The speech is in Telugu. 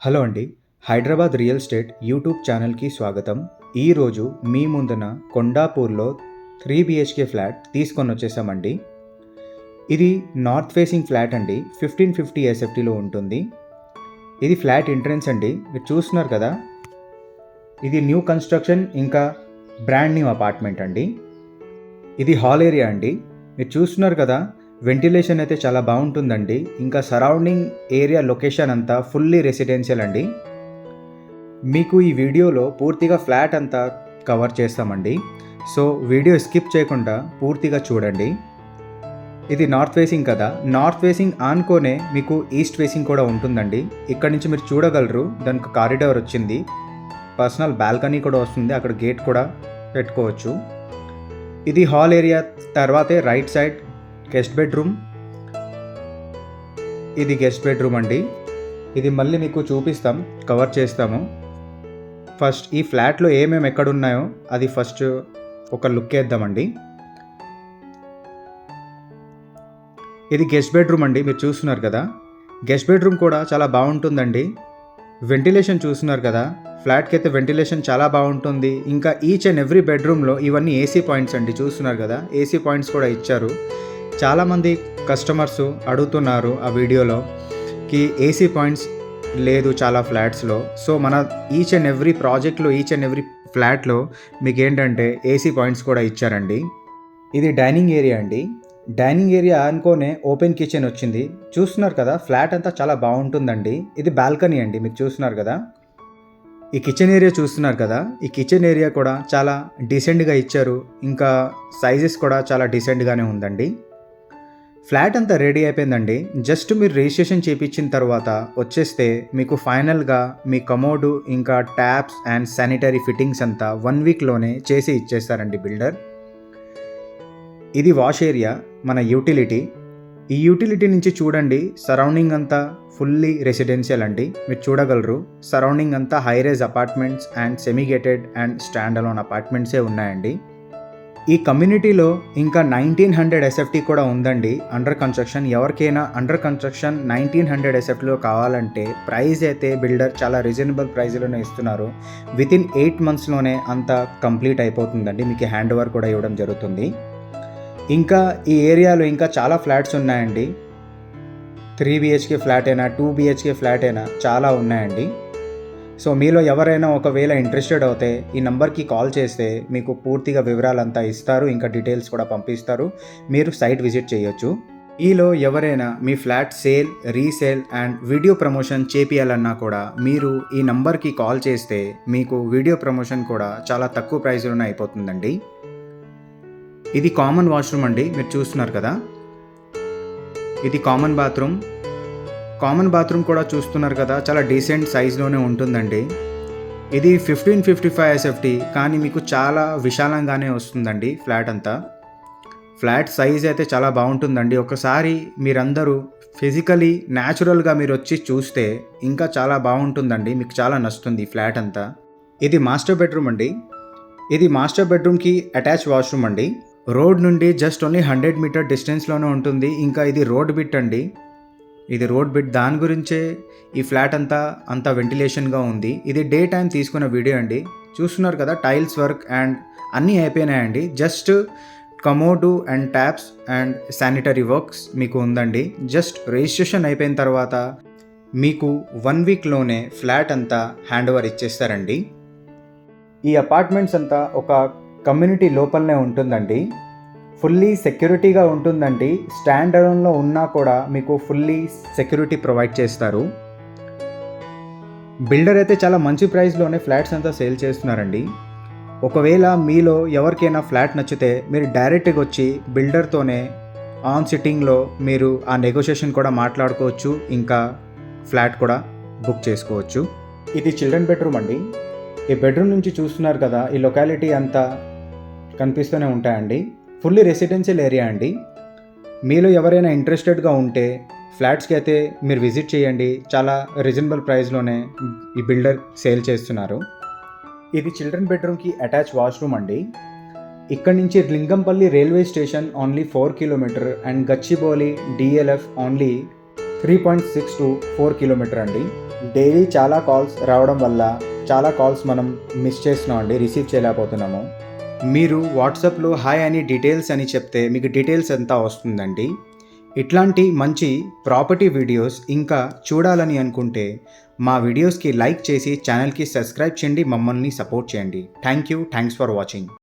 హలో అండి. హైదరాబాద్ రియల్ ఎస్టేట్ యూట్యూబ్ ఛానల్‌కి స్వాగతం. ఈరోజు మీ ముందున కొండాపూర్‌లో 3 బీహెచ్‌కే ఫ్లాట్ తీసుకొనొచ్చేసామండి. ఇది నార్త్ ఫేసింగ్ ఫ్లాట్ అండి. 1550 ఎస్ఎఫ్టీలో ఉంటుంది. ఇది ఫ్లాట్ ఎంట్రన్స్ అండి. మీరు చూస్తున్నారు కదా! ఇది న్యూ కన్‌స్ట్రక్షన్ ఇంకా బ్రాండ్ న్యూ అపార్ట్మెంట్ అండి. ఇది హాల్ ఏరియా అండి. మీరు చూస్తున్నారు కదా! వెంటిలేషన్ అయితే చాలా బాగుంటుందండి. ఇంకా సరౌండింగ్ ఏరియా లొకేషన్ అంతా ఫుల్లీ రెసిడెన్షియల్ అండి. మీకు ఈ వీడియోలో పూర్తిగా ఫ్లాట్ అంతా కవర్ చేస్తామండి. సో వీడియో స్కిప్ చేయకుండా పూర్తిగా చూడండి. ఇది నార్త్ ఫేసింగ్ కదా, నార్త్ ఫేసింగ్ ఆనుకోనే మీకు ఈస్ట్ ఫేసింగ్ కూడా ఉంటుందండి. ఇక్కడ నుంచి మీరు చూడగలరు. దానికి కారిడార్ వచ్చింది, పర్సనల్ బాల్కనీ కూడా వస్తుంది, అక్కడ గేట్ కూడా పెట్టుకోవచ్చు. ఇది హాల్ ఏరియా తర్వాతే రైట్ సైడ్ గెస్ట్ బెడ్రూమ్. ఇది గెస్ట్ బెడ్రూమ్ అండి. ఇది మళ్ళీ మీకు చూపిస్తాం, కవర్ చేస్తాము. ఫస్ట్ ఈ ఫ్లాట్లో ఏమేమి ఎక్కడున్నాయో అది ఫస్ట్ ఒక లుక్ వేద్దామండి. ఇది గెస్ట్ బెడ్రూమ్ అండి. మీరు చూస్తున్నారు కదా, గెస్ట్ బెడ్రూమ్ కూడా చాలా బాగుంటుందండి. వెంటిలేషన్ చూస్తున్నారు కదా, ఫ్లాట్కి అయితే వెంటిలేషన్ చాలా బాగుంటుంది. ఇంకా ఈచ్ అండ్ ఎవ్రీ బెడ్రూమ్లో ఇవన్నీ ఏసీ పాయింట్స్ అండి. చూస్తున్నారు కదా, ఏసీ పాయింట్స్ కూడా ఇచ్చారు. చాలామంది కస్టమర్స్ అడుగుతున్నారు ఆ వీడియోలో ఏసీ పాయింట్స్ లేదు చాలా ఫ్లాట్స్లో. సో మన ఈచ్ అండ్ ఎవ్రీ ప్రాజెక్ట్లో, ఈచ్ అండ్ ఎవ్రీ ఫ్లాట్లో మీకు ఏంటంటే ఏసీ పాయింట్స్ కూడా ఇచ్చారండి. ఇది డైనింగ్ ఏరియా అండి. డైనింగ్ ఏరియా అనుకోనే ఓపెన్ కిచెన్ వచ్చింది. చూస్తున్నారు కదా, ఫ్లాట్ అంతా చాలా బాగుంటుందండి. ఇది బాల్కనీ అండి. మీరు చూస్తున్నారు కదా, ఈ కిచెన్ ఏరియా చూస్తున్నారు కదా, ఈ కిచెన్ ఏరియా కూడా చాలా డీసెంట్గా ఇచ్చారు. ఇంకా సైజెస్ కూడా చాలా డీసెంట్గానే ఉందండి. ఫ్లాట్ అంతా రెడీ అయిపోయిందండి. జస్ట్ మీరు రిజిస్ట్రేషన్ చేయించిన తర్వాత వచ్చేస్తే మీకు ఫైనల్గా మీ కమోడు ఇంకా ట్యాప్స్ అండ్ శానిటరీ ఫిట్టింగ్స్ అంతా 1 వీక్లోనే చేసి ఇచ్చేస్తారండి బిల్డర్. ఇది వాష్ ఏరియా, మన యూటిలిటీ. ఈ యూటిలిటీ నుంచి చూడండి, సరౌండింగ్ అంతా ఫుల్లీ రెసిడెన్షియల్ అండి. మీరు చూడగలరు. సరౌండింగ్ అంతా high rise apartments and semi gated and stand alone అపార్ట్మెంట్సే ఉన్నాయండి. ఈ కమ్యూనిటీలో ఇంకా 1900 ఎస్ఎఫ్టీ కూడా ఉందండి అండర్ కన్స్ట్రక్షన్. ఎవరికైనా అండర్ కన్స్ట్రక్షన్ 1900 ఎస్ఎఫ్టీలో కావాలంటే ప్రైస్ అయితే బిల్డర్ చాలా రీజనబుల్ ప్రైస్లోనే ఇస్తున్నారు. వితిన్ 8 మంత్స్లోనే అంతా కంప్లీట్ అయిపోతుందండి. మీకు హ్యాండ్ ఓవర్ కూడా ఇవ్వడం జరుగుతుంది. ఇంకా ఈ ఏరియాలో ఇంకా చాలా ఫ్లాట్స్ ఉన్నాయండి. 3 బీహెచ్కే ఫ్లాట్ అయినా 2 బీహెచ్కే ఫ్లాట్ అయినా చాలా ఉన్నాయండి. సో మీలో ఎవరైనా ఒకవేళ ఇంట్రెస్టెడ్ అవుతే ఈ నెంబర్కి కాల్ చేస్తే మీకు పూర్తిగా వివరాలంతా ఇస్తారు, ఇంకా డీటెయిల్స్ కూడా పంపిస్తారు. మీరు సైట్ విజిట్ చేయొచ్చు. ఈలో ఎవరైనా మీ flat sale, resale and video promotion చేపియాలన్నా కూడా మీరు ఈ నెంబర్కి కాల్ చేస్తే మీకు వీడియో ప్రమోషన్ కూడా చాలా తక్కువ ప్రైస్లోనే అయిపోతుందండి. ఇది కామన్ వాష్రూమ్ అండి. మీరు చూస్తున్నారు కదా, ఇది కామన్ బాత్రూమ్. కామన్ బాత్రూమ్ కూడా చూస్తున్నారు కదా, చాలా డీసెంట్ సైజ్లోనే ఉంటుందండి. ఇది 1555 ఎస్ఎఫ్టీ, కానీ మీకు చాలా విశాలంగానే వస్తుందండి ఫ్లాట్ అంతా. ఫ్లాట్ సైజ్ అయితే చాలా బాగుంటుందండి. ఒకసారి మీరందరూ ఫిజికలీ న్యాచురల్గా మీరు వచ్చి చూస్తే ఇంకా చాలా బాగుంటుందండి. మీకు చాలా నచ్చుతుంది ఫ్లాట్ అంతా. ఇది మాస్టర్ బెడ్రూమ్ అండి. ఇది మాస్టర్ బెడ్రూమ్కి అటాచ్ వాష్రూమ్ అండి. రోడ్ నుండి జస్ట్ ఓన్లీ 100 మీటర్ డిస్టెన్స్లోనే ఉంటుంది. ఇంకా ఇది రోడ్ బిట్ అండి. ఇది రోడ్ బిట్, దాని గురించే ఈ ఫ్లాట్ అంతా వెంటిలేషన్గా ఉంది. ఇది డే టైం తీసుకున్న వీడియో అండి. చూస్తున్నారు కదా, టైల్స్ వర్క్ అండ్ అన్నీ అయిపోయినాయండి. Just commode and taps and sanitary works మీకు ఉందండి. జస్ట్ రిజిస్ట్రేషన్ అయిపోయిన తర్వాత మీకు 1 వీక్లోనే ఫ్లాట్ అంతా హ్యాండ్ ఓవర్ ఇచ్చేస్తారండి. ఈ అపార్ట్మెంట్స్ అంతా ఒక కమ్యూనిటీ లోపలనే ఉంటుందండి. ఫుల్లీ సెక్యూరిటీగా ఉంటుందండి. స్టాండ్ అలోన్లో ఉన్నా కూడా మీకు ఫుల్లీ సెక్యూరిటీ ప్రొవైడ్ చేస్తారు. బిల్డర్ అయితే చాలా మంచి ప్రైస్లోనే ఫ్లాట్స్ అంతా సేల్ చేస్తున్నారండి. ఒకవేళ మీలో ఎవరికైనా ఫ్లాట్ నచ్చితే మీరు డైరెక్ట్గా వచ్చి బిల్డర్తోనే ఆన్ సిట్టింగ్లో మీరు ఆ నెగోషియేషన్ కూడా మాట్లాడుకోవచ్చు, ఇంకా ఫ్లాట్ కూడా బుక్ చేసుకోవచ్చు. ఇది చిల్డ్రన్ బెడ్రూమ్ అండి. ఈ బెడ్రూమ్ నుంచి చూస్తున్నారు కదా, ఈ లొకాలిటీ అంతా కనిపిస్తూనే ఉంటాయండి. ఫుల్లీ రెసిడెన్షియల్ ఏరియా అండి. మీలో ఎవరైనా ఇంట్రెస్టెడ్గా ఉంటే ఫ్లాట్స్కి అయితే మీరు విజిట్ చేయండి. చాలా రీజనబుల్ ప్రైస్లోనే ఈ బిల్డర్ సేల్ చేస్తున్నారు. ఇది చిల్డ్రన్ బెడ్రూమ్కి అటాచ్ వాష్రూమ్ అండి. ఇక్కడ నుంచి Lingampally railway station only 4 kilometre and Gachibowli DLF only 3.6 to 4 kilometre అండి. డైలీ చాలా కాల్స్ రావడం వల్ల చాలా కాల్స్ మనం మిస్ చేస్తున్నామండి, రిసీవ్ చేయలేకపోతున్నాము. మీరు వాట్సాప్లో హాయ్ అని డీటెయిల్స్ అని చెప్తే మీకు డీటెయిల్స్ అంతా వస్తుందండి. ఇట్లాంటి మంచి ప్రాపర్టీ వీడియోస్ ఇంకా చూడాలని అనుకుంటే మా వీడియోస్కి లైక్ చేసి ఛానల్కి సబ్స్క్రైబ్ చేయండి, మమ్మల్ని సపోర్ట్ చేయండి. Thanks for watching.